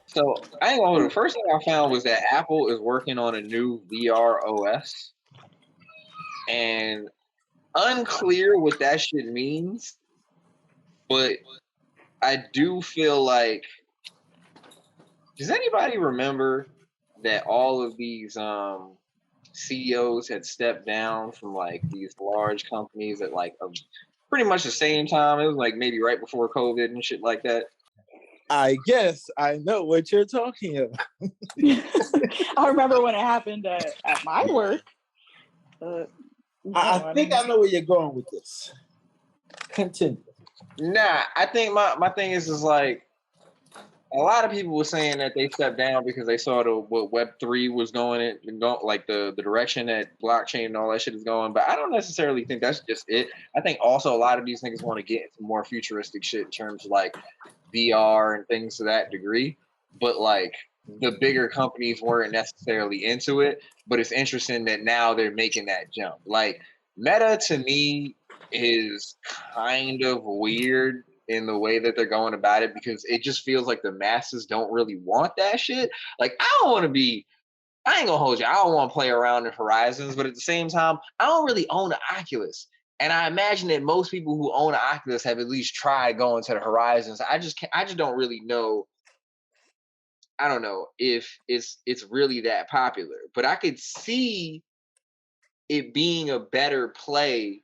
So I ain't gonna hold you. The first thing I found was that Apple is working on a new VR OS, and unclear what that shit means. But I do feel like, does anybody remember that all of these CEOs had stepped down from like these large companies at like pretty much the same time? It was like maybe right before COVID and shit like that. I guess I know what you're talking about. I remember when it happened at my work. I think I know where you're going with this. Continue. Nah, I think my thing is like a lot of people were saying that they stepped down because they saw what Web3 was going like the direction that blockchain and all that shit is going. But I don't necessarily think that's just it. I think also a lot of these niggas want to get into more futuristic shit in terms of like VR and things to that degree. But like the bigger companies weren't necessarily into it. But it's interesting that now they're making that jump. Like Meta to me is kind of weird in the way that they're going about it, because it just feels like the masses don't really want that shit. Like I don't want to be, I ain't gonna hold you, I don't want to play around in Horizons, but at the same time, I don't really own an Oculus. And I imagine that most people who own an Oculus have at least tried going to the Horizons. I just don't really know. I don't know if it's really that popular, but I could see it being a better play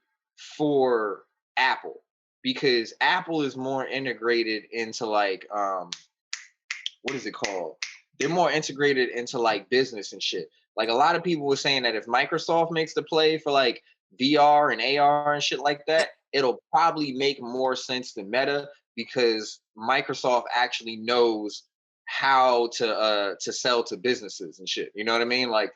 for Apple, because Apple is more integrated into like what is it called? They're more integrated into like business and shit. Like a lot of people were saying that if Microsoft makes the play for like VR and AR and shit like that, it'll probably make more sense than Meta, because Microsoft actually knows how to sell to businesses and shit. You know what I mean? Like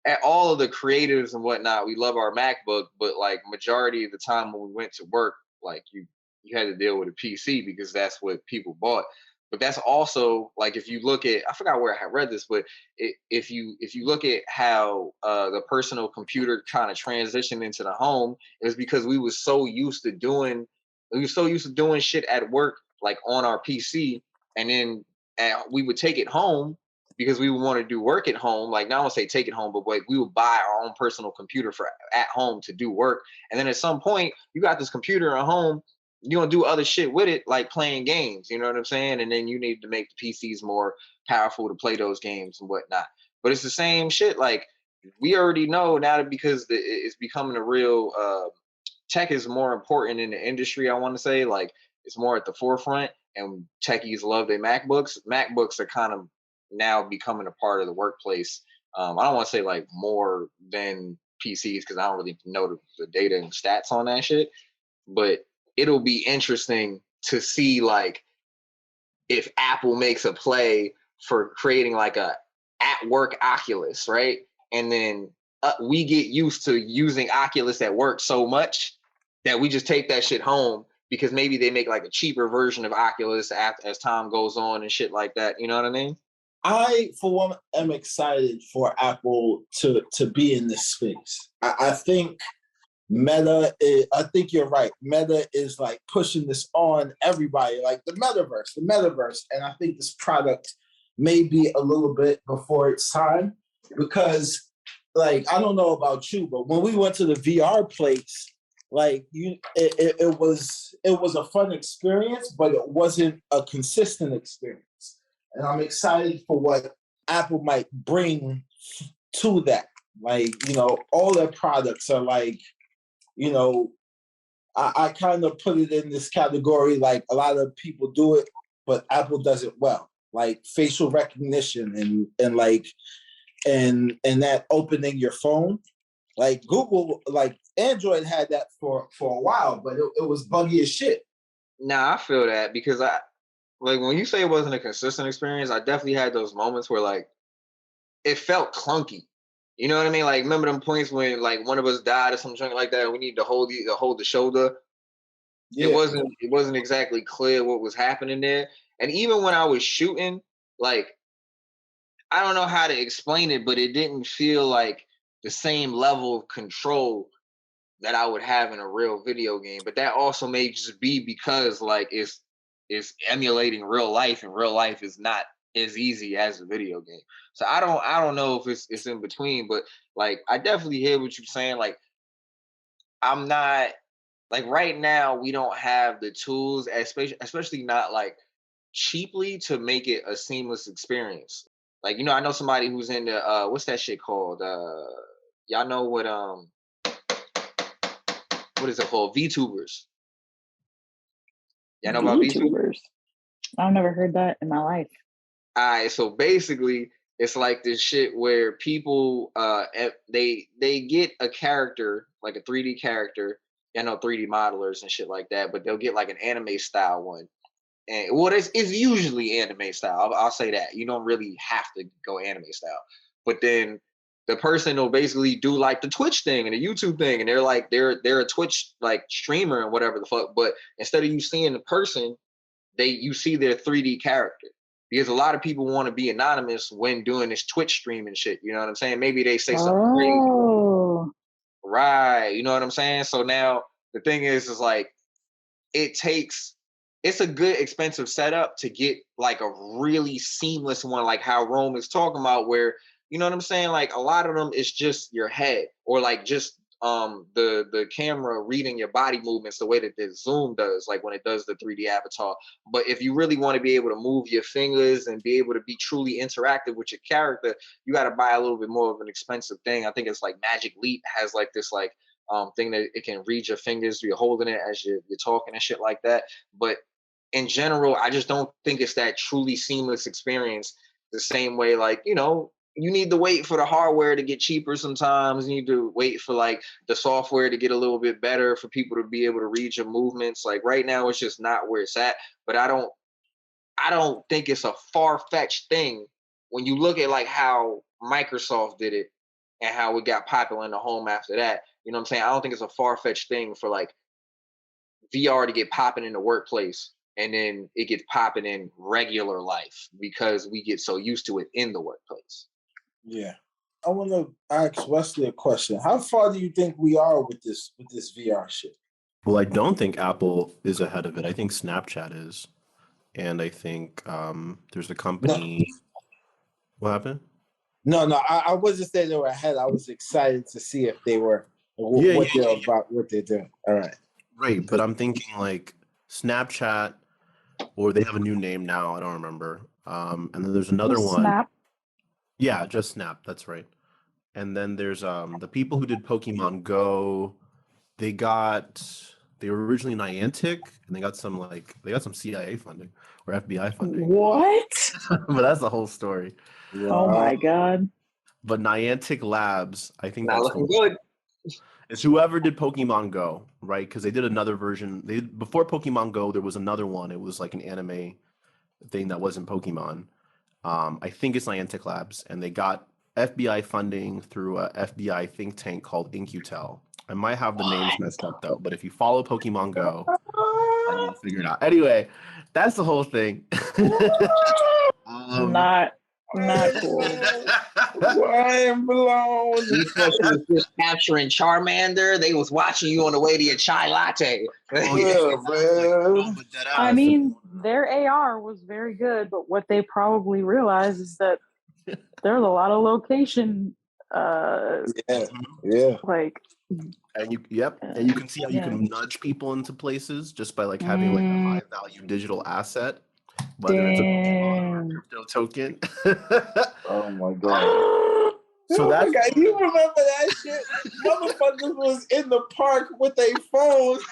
at all of the creatives and whatnot, we love our MacBook, but like majority of the time when we went to work, like you had to deal with a PC because that's what people bought. But that's also like, if you look at, I forgot where I read this, but if you look at how the personal computer kind of transitioned into the home, it was because we were so used to doing shit at work like on our PC, and then we would take it home because we would want to do work at home. Like, not want to say take it home, but like we would buy our own personal computer for at home to do work. And then at some point, you got this computer at home, you're gonna do other shit with it, like playing games. You know what I'm saying? And then you need to make the PCs more powerful to play those games and whatnot. But it's the same shit. Like we already know now that because it's becoming a real tech is more important in the industry. I want to say like it's more at the forefront, and techies love their MacBooks. MacBooks are kind of now becoming a part of the workplace. I don't want to say like more than PCs because I don't really know the data and stats on that shit, but it'll be interesting to see like if Apple makes a play for creating like a at work Oculus, right? And then we get used to using Oculus at work so much that we just take that shit home, because maybe they make like a cheaper version of Oculus as time goes on and shit like that. You know what I mean? I, for one, am excited for Apple to be in this space. I think Meta I think you're right. Meta is like pushing this on everybody, like the metaverse. And I think this product may be a little bit before its time, because like, I don't know about you, but when we went to the VR place, like it was a fun experience, but it wasn't a consistent experience. And I'm excited for what Apple might bring to that. Like, you know, all their products are like, you know, I kind of put it in this category, like a lot of people do it, but Apple does it well. Like facial recognition and like and that opening your phone. Like Google, like Android had that for a while, but it was buggy as shit. Nah, I feel that, because I like when you say it wasn't a consistent experience, I definitely had those moments where like it felt clunky. You know what I mean? Like remember them points when like one of us died or something like that, and we need to hold the shoulder. Yeah. It wasn't exactly clear what was happening there. And even when I was shooting, like I don't know how to explain it, but it didn't feel like the same level of control that I would have in a real video game. But that also may just be because like it's is emulating real life, and real life is not as easy as a video game. So I don't know if it's in between, but like I definitely hear what you're saying. Like I'm not like right now we don't have the tools, especially not like cheaply to make it a seamless experience. Like I know somebody who's in the what's that shit called? Y'all know what is it called? VTubers. Y'all know about VTubers? VTubers. I've never heard that in my life. All right, so basically, it's like this shit where people they get a character, like a 3D character. I know 3D modelers and shit like that, but they'll get like an anime style one. And well, it's usually anime style. I'll say that. You don't really have to go anime style. But then the person will basically do like the Twitch thing and the YouTube thing, and they're a Twitch like streamer and whatever the fuck. But instead of you seeing the person, you see their 3D character. Because a lot of people want to be anonymous when doing this Twitch stream and shit. You know what I'm saying? Maybe they say something crazy. Right. You know what I'm saying? So now the thing is like it's a good expensive setup to get like a really seamless one, like how Rome is talking about, where you know what I'm saying? Like a lot of them is just your head, or like just the camera reading your body movements the way that the zoom does, like when it does the 3D avatar. But if you really want to be able to move your fingers and be able to be truly interactive with your character, you got to buy a little bit more of an expensive thing. I think it's like Magic Leap has like this like thing that it can read your fingers, you're holding it as you're talking and shit like that. But in general, I just don't think it's that truly seamless experience the same way, like, you need to wait for the hardware to get cheaper sometimes. You need to wait for like the software to get a little bit better for people to be able to read your movements. Like right now, it's just not where it's at. But I don't think it's a far-fetched thing when you look at like how Microsoft did it and how it got popular in the home after that. You know what I'm saying? I don't think it's a far-fetched thing for like VR to get popping in the workplace and then it gets popping in regular life because we get so used to it in the workplace. Yeah. I want to ask Wesley a question. How far do you think we are with this VR shit? Well, I don't think Apple is ahead of it. I think Snapchat is. And I think there's a company. No. What happened? No, I wasn't saying they were ahead. I was excited to see if they were what they're doing. All right. Right, but I'm thinking like Snapchat, or they have a new name now. I don't remember. And then there's another one. Snap. Yeah, just Snap. That's right. And then there's the people who did Pokemon Go. They were originally Niantic, and they got some CIA funding or FBI funding. What? But that's the whole story. Oh my god! But Niantic Labs, I think not looking good. It's whoever did Pokemon Go, right? Because they did another version. Before Pokemon Go, there was another one. It was like an anime thing that wasn't Pokemon. I think it's Niantic Labs, and they got FBI funding through a FBI think tank called InQtel. I might have the names messed up though, but if you follow Pokemon Go, you'll figure it out. Anyway, that's the whole thing. Not cool. Mind blown. Just capturing Charmander. They was watching you on the way to your chai latte. Man. I mean, their AR was very good, but what they probably realized is that there's a lot of location. Yeah. Like. And you can see how you can nudge people into places just by like having like a high value digital asset, whether it's a Pokemon or a crypto token. Oh my god! So that's you remember that shit? Motherfuckers was in the park with their phones.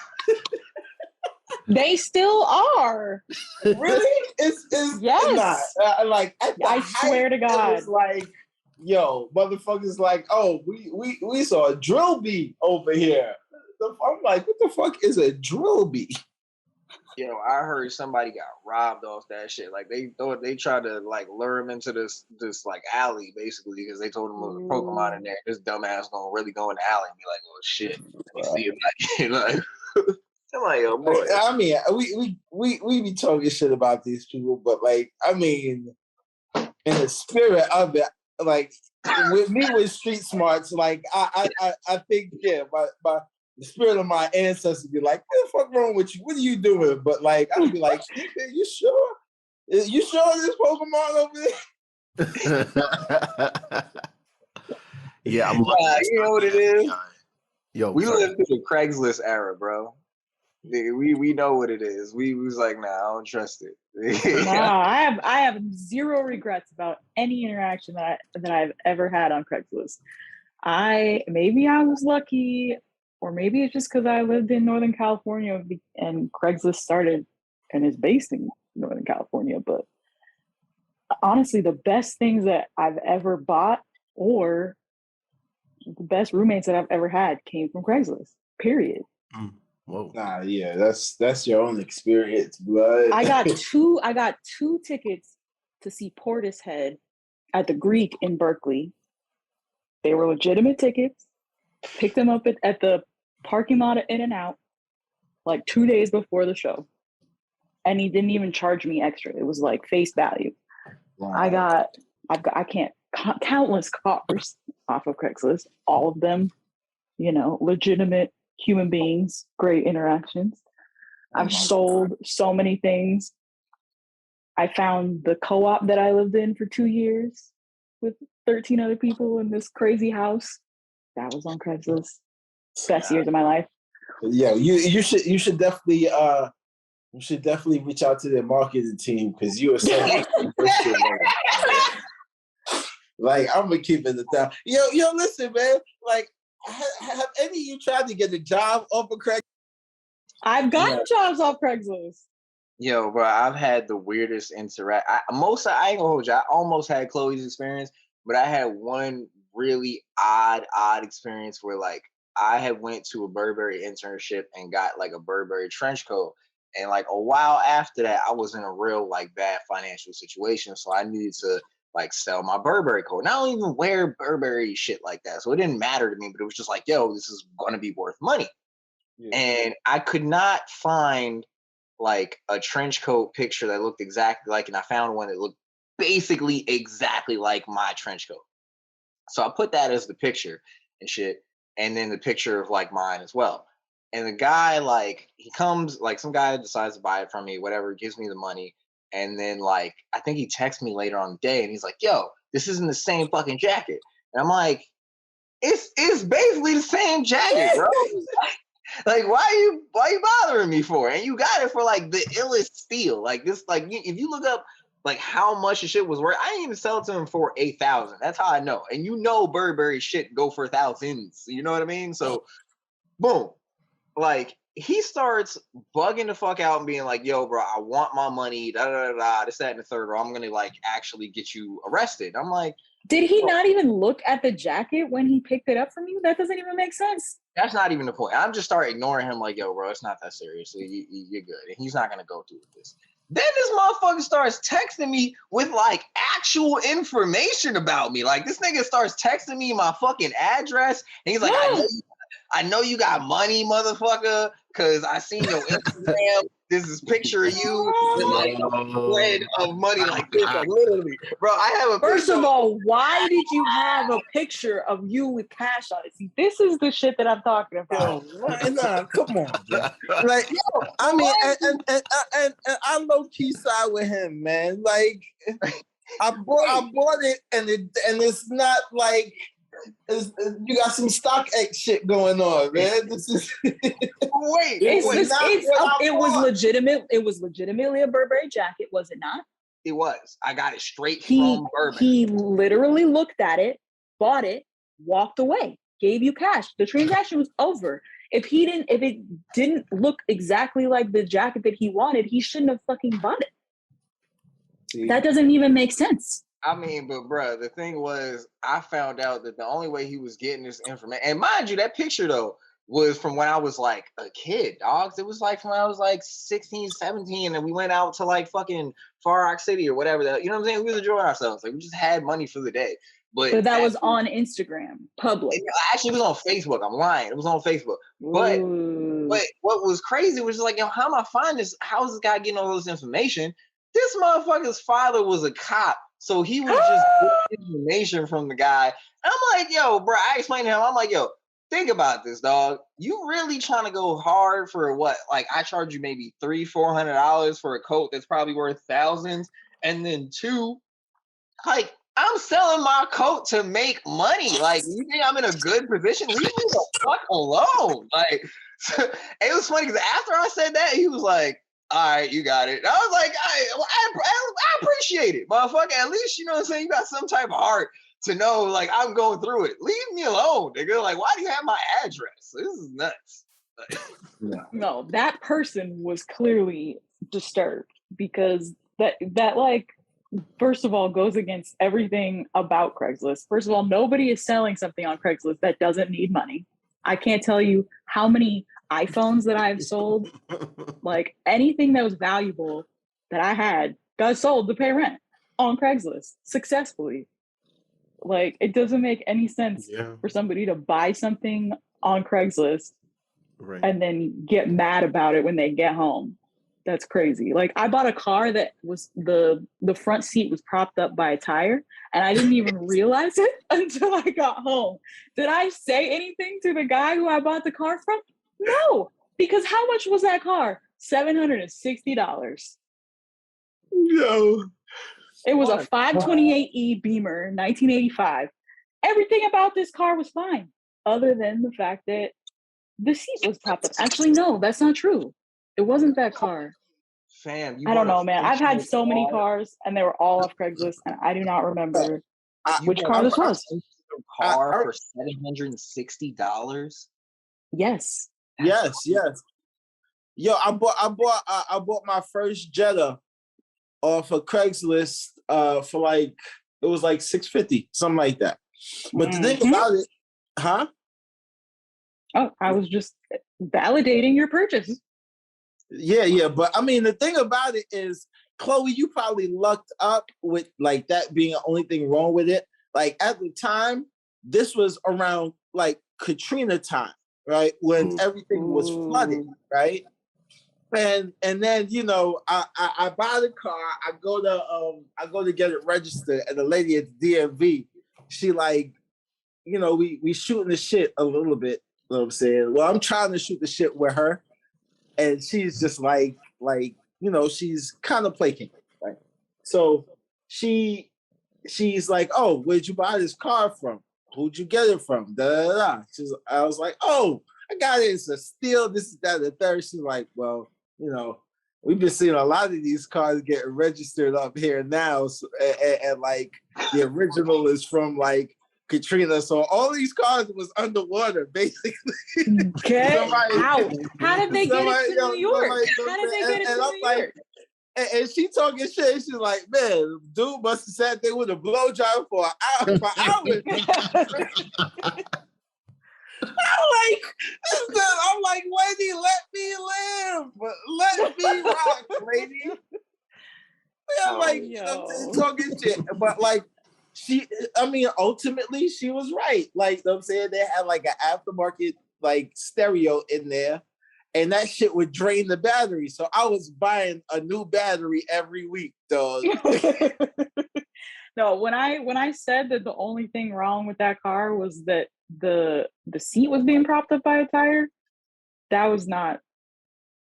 They still are. Really? It's yes. Not. Like I swear to God, it's like. Yo, motherfuckers like, oh, we saw a drill bee over here. I'm like, what the fuck is a drill bee? Yo, I heard somebody got robbed off that shit. Like they tried to like lure him into this like alley basically because they told him there was a Pokemon in there. This dumbass gonna really go in the alley and be like, oh shit, let me see it. Like, I'm like, yo, boy. I mean, we be talking shit about these people, but like, I mean, in the spirit of it. Like with me with street smarts, like I think the spirit of my ancestors be like, what the fuck wrong with you? What are you doing? But like, I'd be like, you sure? You sure this Pokemon over there? Yeah, I'm lucky. You know what it is? Yo, we sorry. lived through the Craigslist era, bro. We know what it is. We was like, nah, I don't trust it. Nah, I have zero regrets about any interaction that I've ever had on Craigslist. Maybe I was lucky, or maybe it's just because I lived in Northern California and Craigslist started and is based in Northern California. But honestly, the best things that I've ever bought or the best roommates that I've ever had came from Craigslist. Period. Whoa. Nah, yeah, that's your own experience, blood. I got two tickets to see Portishead at the Greek in Berkeley. They were legitimate tickets. Picked them up at the parking lot at In-N-Out like 2 days before the show. And he didn't even charge me extra. It was like face value. Wow. I can't countless cars off of Craigslist. All of them, legitimate human beings, great interactions. I've sold so many things. I found the co-op that I lived in for 2 years with 13 other people in this crazy house. That was on Craigslist. Best years of my life. Yeah, you should definitely reach out to their marketing team because you are so like I'm gonna keep it down. Yo, listen, man. Like, have any of you tried to get a job off of Craigslist? I've gotten jobs off Craigslist. Yo, bro, I've had the weirdest interact. I ain't gonna hold you. I almost had Chloe's experience, but I had one really odd experience where like I had went to a Burberry internship and got like a Burberry trench coat. And like a while after that, I was in a real like bad financial situation. So I needed to like sell my Burberry coat. And I don't even wear Burberry shit like that. So it didn't matter to me, but it was just like, yo, this is gonna be worth money. Yeah. And I could not find like a trench coat picture that looked exactly like, and I found one that looked basically exactly like my trench coat. So I put that as the picture and shit, and then the picture of like mine as well. And the guy, like, he comes, like, some guy decides to buy it from me, whatever, gives me the money. And then, like, I think he texts me later on the day and he's like, yo, this isn't the same fucking jacket. And I'm like, it's basically the same jacket, bro. Like, why you bothering me for? And you got it for like the illest steal. Like this, like if you look up like how much the shit was worth, I didn't even sell it to him for $8,000. That's how I know. And Burberry shit go for thousands. You know what I mean? So, boom. Like he starts bugging the fuck out and being like, yo, bro, I want my money, this, that, and the third, or I'm gonna like actually get you arrested. I'm like, did he not even look at the jacket when he picked it up from you? That doesn't even make sense. That's not even the point. I'm just start ignoring him like, yo, bro, it's not that serious. You're good. And he's not gonna go through with this. Then this motherfucker starts texting me with like actual information about me. Like this nigga starts texting me my fucking address. And he's like, I know you got money, motherfucker, because I seen your Instagram. This is picture of you with like a spread of money like this. Like literally, bro, I have a First of all, why did you have a picture of you with cash on it? See, this is the shit that I'm talking about. Nah, come on, bro. Like, yo, I mean, and I low key side with him, man. Like, I bought it, and it's not like. You got some StockX shit going on, man. This is it was legitimate. It was legitimately a Burberry jacket, was it not? It was. I got it straight from Burberry. He literally looked at it, bought it, walked away, gave you cash. The transaction was over. If it didn't look exactly like the jacket that he wanted, he shouldn't have fucking bought it. See? That doesn't even make sense. I mean, but bro, the thing was, I found out that the only way he was getting this information, and mind you, that picture though was from when I was like a kid, dogs. It was like from when I was like 16, 17, and we went out to like fucking Far Rock City or whatever. You know what I'm saying? We was enjoying ourselves. Like we just had money for the day. But that was on Instagram, public. Actually, it was on Facebook. I'm lying. It was on Facebook. But what was crazy was just like, yo, how am I finding this? How is this guy getting all this information? This motherfucker's father was a cop. So he was just getting information from the guy. And I'm like, yo, bro, I explained to him, I'm like, yo, think about this, dog. You really trying to go hard for what? Like, I charge you maybe $300-$400 for a coat that's probably worth thousands, and then two, like, I'm selling my coat to make money. Like, you think I'm in a good position? Leave me the fuck alone. Like, it was funny because after I said that, he was like, all right, you got it. And I was like, I appreciate it, motherfucker. At least, you know what I'm saying? You got some type of heart to know, like, I'm going through it. Leave me alone, nigga. Like, why do you have my address? This is nuts. No, that person was clearly disturbed because that like, first of all, goes against everything about Craigslist. First of all, nobody is selling something on Craigslist that doesn't need money. I can't tell you how many iPhones that I've sold, like anything that was valuable that I had got sold to pay rent on Craigslist successfully. Like, it doesn't make any sense for somebody to buy something on Craigslist and then get mad about it when they get home. That's crazy. Like, I bought a car that was the front seat was propped up by a tire, and I didn't even realize it until I got home. Did I say anything to the guy who I bought the car from? No, because how much was that car? $760. No. It was a 528e Beamer, 1985. Everything about this car was fine, other than the fact that the seat was propped up. Actually, no, that's not true. It wasn't that car. Fam, I don't know, man. I've had so many cars, and they were all off Craigslist, and I do not remember which car this was. Car for $760. Yes. Yes. Yo, I bought my first Jetta off of Craigslist for like, it was like $650, something like that. But the thing about it, huh? Oh, I was just validating your purchase. Yeah. But I mean, the thing about it is, Chloe, you probably lucked up with like that being the only thing wrong with it. Like at the time, this was around like Katrina time, right? When everything was flooded, right? And then, you know, I buy the car, I go to get it registered, and the lady at the DMV, she like, you know, we shooting the shit a little bit, you know what I'm saying? Well, I'm trying to shoot the shit with her, and she's just like, you know, she's kind of placating, right? So she's like, oh, where'd you buy this car from? Who'd you get it from? I was like, oh, I got it. It's a steal. This is that, the third. She's like, well, you know, we've been seeing a lot of these cars getting registered up here now, so, and like the original is from like Katrina. So all these cars was underwater, basically. Okay. How did they get it to New York? How did they get it to New York? And she talking shit. She's like, man, dude must have sat there with a blowjob for hours. I'm like, lady, let me live. Let me rock, lady. I'm like, I'm talking shit. But like, ultimately, she was right. Like, you know what I'm saying? They had like an aftermarket like stereo in there, and that shit would drain the battery. So I was buying a new battery every week, dog. No, when I said that the only thing wrong with that car was that the seat was being propped up by a tire, that's not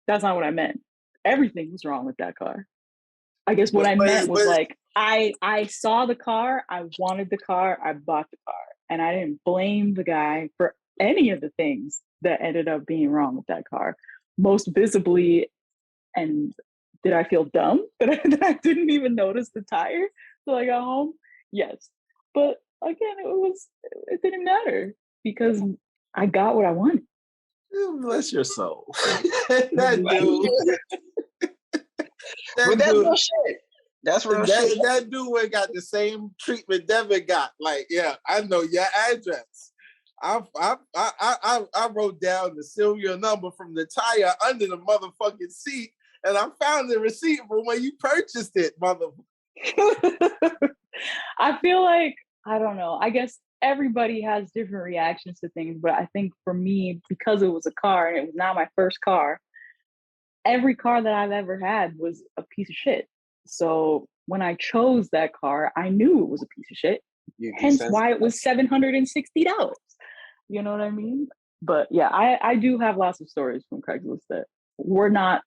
what I meant. Everything was wrong with that car. I guess what I meant was like, I saw the car, I wanted the car, I bought the car, and I didn't blame the guy for any of the things that ended up being wrong with that car. Most visibly, and did I feel dumb that I didn't even notice the tire till I got home? Yes. But again, it didn't matter because I got what I wanted. Bless your soul. That dude. But that's real shit. That's real shit. That dude got the same treatment Devin got. Like, yeah, I know your address. I wrote down the serial number from the tire under the motherfucking seat, and I found the receipt from when you purchased it, motherfucker. I feel like, I don't know, I guess everybody has different reactions to things, but I think for me, because it was a car and it was not my first car, every car that I've ever had was a piece of shit. So when I chose that car, I knew it was a piece of shit. Hence why it was $760. You know what I mean? But yeah, I do have lots of stories from Craigslist that were not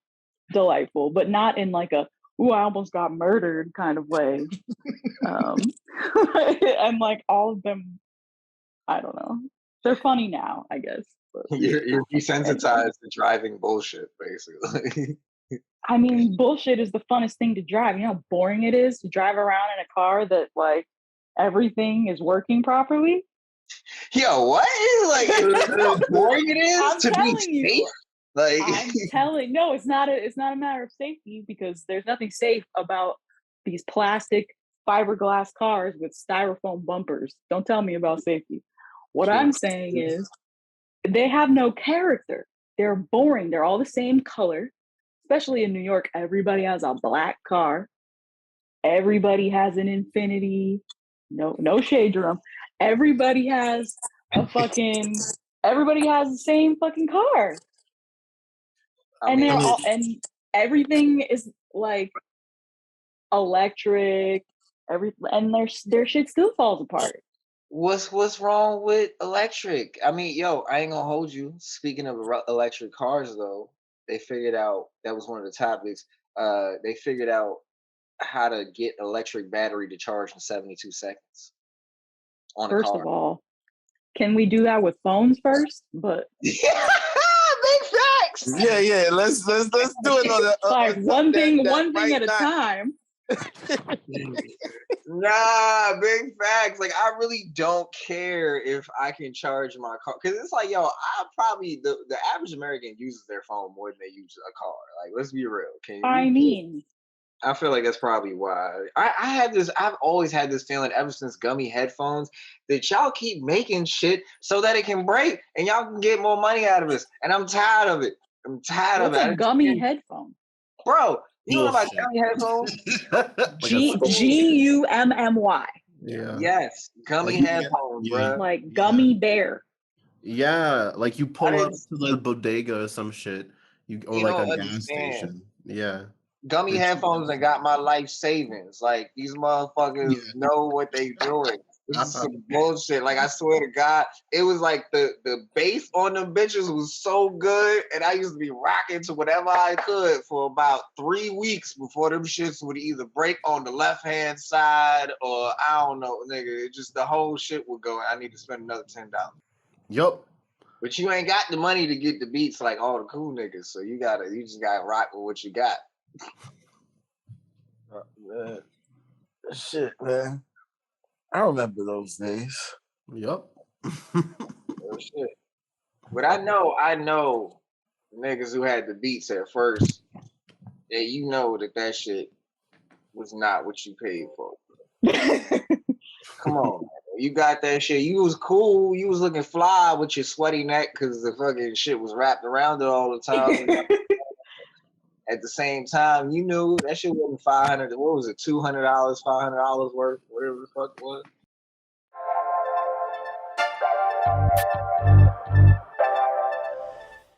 delightful, but not in like a "ooh, I almost got murdered" kind of way. And like all of them, I don't know. They're funny now, I guess. But You're anyway. desensitized to driving bullshit, basically. I mean, bullshit is the funnest thing to drive. You know how boring it is to drive around in a car that like everything is working properly? Yo, what? Like, how boring it is I'm to be telling safe? you. Like, I'm telling no, it's not a matter of safety because there's nothing safe about these plastic fiberglass cars with styrofoam bumpers. Don't tell me about safety. What True. I'm saying is they have no character. They're boring. They're all the same color. Especially in New York, everybody has a black car. Everybody has an Infinity. No shade, Jerome. Everybody has a fucking. Everybody has the same fucking car, I and mean, they're all and everything is like electric. And their shit still falls apart. what's wrong with electric? I mean, yo, I ain't gonna hold you. Speaking of electric cars, though, they figured out that was one of the topics. They figured out how to get electric battery to charge in 72 seconds on a First car. of all, can we do that with phones first? But Big facts. Yeah. Let's do it on the like one thing right at a now. time. Nah, big facts. Like, I really don't care if I can charge my car because it's like, yo, I probably the average American uses their phone more than they use a car. Like, let's be real. I feel like that's probably why. I've always had this feeling ever since Gummy headphones that y'all keep making shit so that it can break and y'all can get more money out of us. And I'm tired of it. I'm tired What's of it. a Gummy headphone? Bro, you know about Bullshit. Gummy headphones? Gummy. Yeah. Yes, Gummy Like, headphones, yeah. bro. Like Gummy Bear. Yeah, like you pull up didn't- to the bodega or some shit, or You like don't a gas understand. station. Yeah. Gummy It's- headphones that got my life savings. Like, these motherfuckers know what they doing. This is some bullshit. Like, I swear to God, it was like the bass on them bitches was so good, and I used to be rocking to whatever I could for about 3 weeks before them shits would either break on the left hand side or I don't know, nigga. It just the whole shit would go. I need to spend another $10. Yup. But you ain't got the money to get the beats like all the cool niggas, so you just gotta rock with what you got. Man. Shit, man. I remember those days. Yup. Oh, shit. But I know niggas who had the beats at first, and you know that shit was not what you paid for. Come on, man. You got that shit. You was cool. You was looking fly with your sweaty neck because the fucking shit was wrapped around it all the time. At the same time, you knew that shit wasn't $500. What was it? $200, $500 worth, whatever the fuck it was.